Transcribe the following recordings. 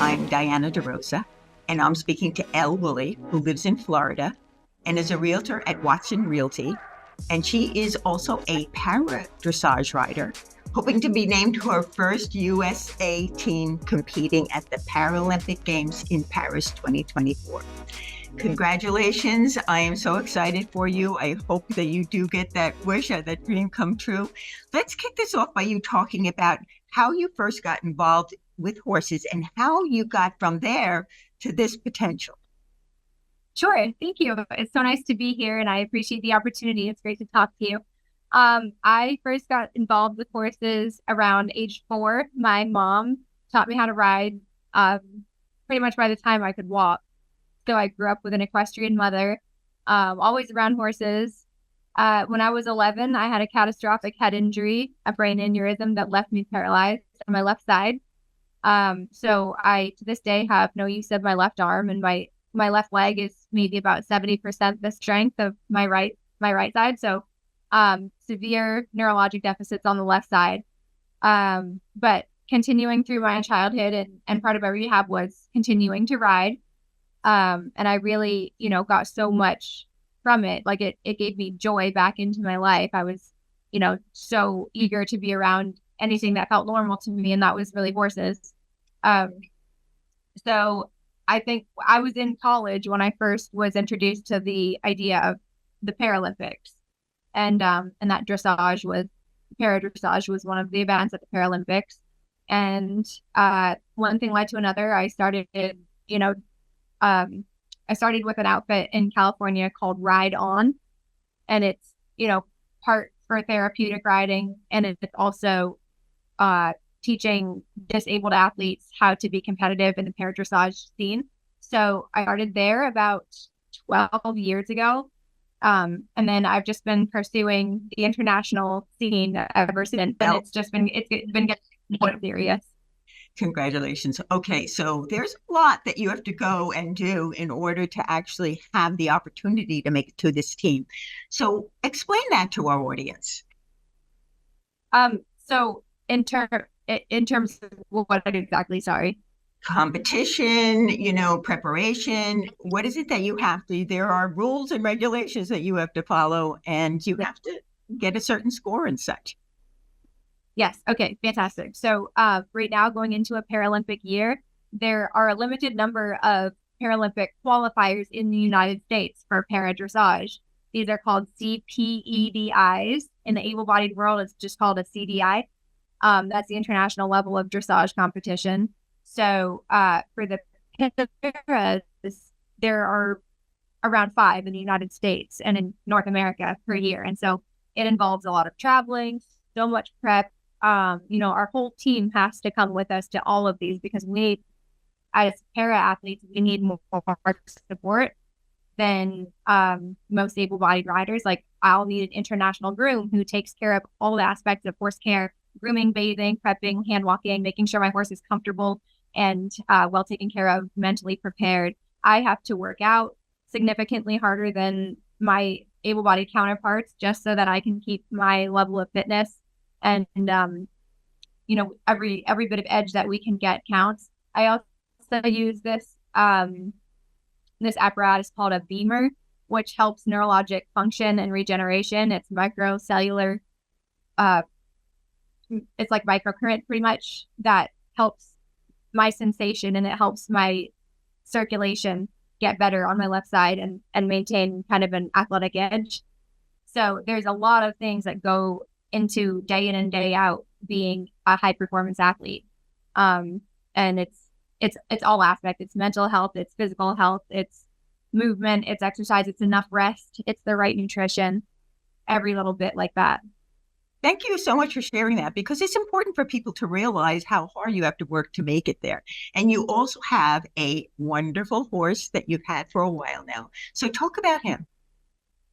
I'm Diana DeRosa, and I'm speaking to Elle Woolley, who lives in Florida and is a realtor at Watson Realty. And she is also a para dressage rider, hoping to be named to her first USA team competing at the Paralympic Games in Paris 2024. Congratulations. I am so excited for you. I hope that you do get that wish or that dream come true. Let's kick this off by you talking about how you first got involved with horses and how you got from there to this potential. Sure. Thank you. It's so nice to be here and I appreciate the opportunity. It's great to talk to you. I first got involved with horses around age 4. My mom taught me how to ride pretty much by the time I could walk. So I grew up with an equestrian mother, always around horses. When I was 11, I had a catastrophic head injury, a brain aneurysm that left me paralyzed on my left side. So I, to this day, have no use of my left arm, and my left leg is maybe about 70% the strength of my right side. So severe neurologic deficits on the left side. But continuing through my childhood and part of my rehab was continuing to ride. And I really, got so much from it. Like it gave me joy back into my life. I was, so eager to be around anything that felt normal to me, and that was really horses. So I think I was in college when I first was introduced to the idea of the Paralympics, and that para dressage was one of the events at the Paralympics. And one thing led to another. I started with an outfit in California called Ride On, and it's, part for therapeutic riding, and it's also teaching disabled athletes how to be competitive in the para dressage scene. So I started there about 12 years ago. And then I've just been pursuing the international scene ever since. And it's been getting more serious. Congratulations. Okay, so there's a lot that you have to go and do in order to actually have the opportunity to make it to this team. So explain that to our audience. So in terms of what exactly, sorry? Competition, preparation. What is it that you have to, there are rules and regulations that you have to follow, and you have to get a certain score and such. Yes. Okay. Fantastic. So right now, going into a Paralympic year, there are a limited number of Paralympic qualifiers in the United States for para dressage. These are called CPEDIs. In the able-bodied world, it's just called a CDI. That's the international level of dressage competition. So for the paras, there are around 5 in the United States and in North America per year. And so it involves a lot of traveling, so much prep. Our whole team has to come with us to all of these because we, as para athletes, we need more support than most able-bodied riders. Like I'll need an international groom who takes care of all the aspects of horse care, grooming, bathing, prepping, hand walking, making sure my horse is comfortable and well taken care of, mentally prepared. I have to work out significantly harder than my able-bodied counterparts just so that I can keep my level of fitness. And every bit of edge that we can get counts. I also use this apparatus called a beamer, which helps neurologic function and regeneration. It's microcellular. It's like microcurrent pretty much that helps my sensation, and it helps my circulation get better on my left side and maintain kind of an athletic edge. So there's a lot of things that go into day in and day out being a high performance athlete. And it's all aspects. It's mental health, it's physical health, it's movement, it's exercise, it's enough rest, it's the right nutrition, every little bit like that. Thank you so much for sharing that, because it's important for people to realize how hard you have to work to make it there. And you also have a wonderful horse that you've had for a while now. So talk about him.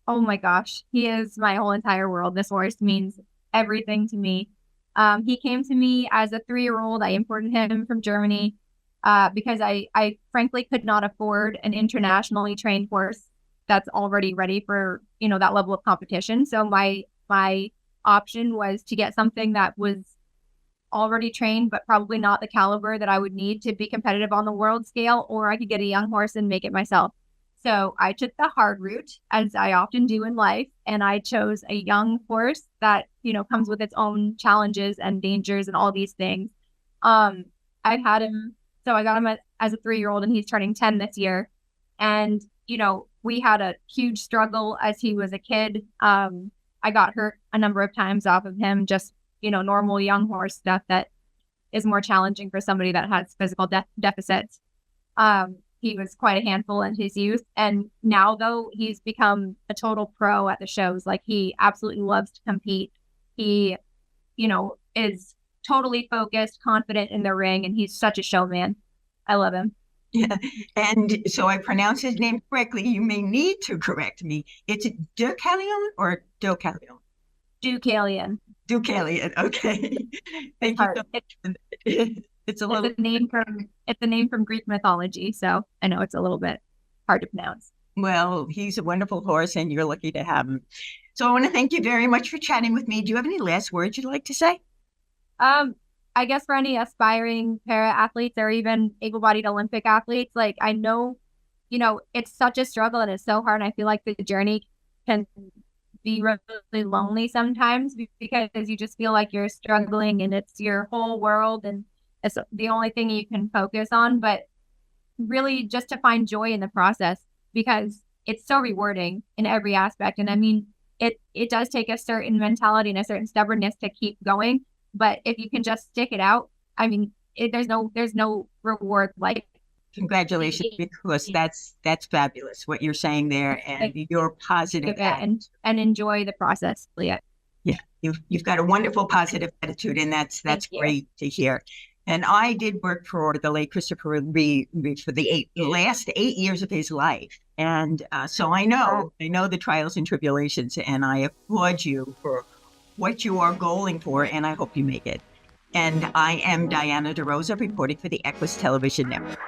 Oh my gosh, he is my whole entire world. This horse means everything to me. He came to me as a 3-year-old. I imported him from Germany because I frankly could not afford an internationally trained horse that's already ready for, that level of competition. So my option was to get something that was already trained, but probably not the caliber that I would need to be competitive on the world scale, or I could get a young horse and make it myself. So I took the hard route, as I often do in life, and I chose a young horse that, comes with its own challenges and dangers and all these things. I've had him, so I got him as a 3-year-old, and he's turning 10 this year. And, we had a huge struggle as he was a kid. I got hurt a number of times off of him, just, normal young horse stuff that is more challenging for somebody that has physical deficits. He was quite a handful in his youth. And now, though, he's become a total pro at the shows. Like, he absolutely loves to compete. He, is totally focused, confident in the ring, and he's such a showman. I love him. Yeah. And so I pronounce his name correctly. You may need to correct me. It's Deucalion or Deucalion? Deucalion. Deucalion. Okay. Thank you so much. It's a name from Greek mythology, so I know it's a little bit hard to pronounce. Well, he's a wonderful horse, and you're lucky to have him. So I want to thank you very much for chatting with me. Do you have any last words you'd like to say? I guess for any aspiring para athletes or even able-bodied Olympic athletes, like, I know, it's such a struggle and it's so hard. And I feel like the journey can be really lonely sometimes because you just feel like you're struggling and it's your whole world and it's the only thing you can focus on. But really just to find joy in the process, because it's so rewarding in every aspect. And I mean, it does take a certain mentality and a certain stubbornness to keep going. But if you can just stick it out, I mean, there's no reward like. Congratulations, because that's fabulous what you're saying there, and you're positive and enjoy the process, Leah. Yeah, you've got a wonderful positive attitude, and that's great to hear. And I did work for the late Christopher Reeve for the last 8 years of his life, and so I know the trials and tribulations, and I applaud you for what you are goaling for, and I hope you make it. And I am Diana DeRosa, reporting for the EQUUS Television Network.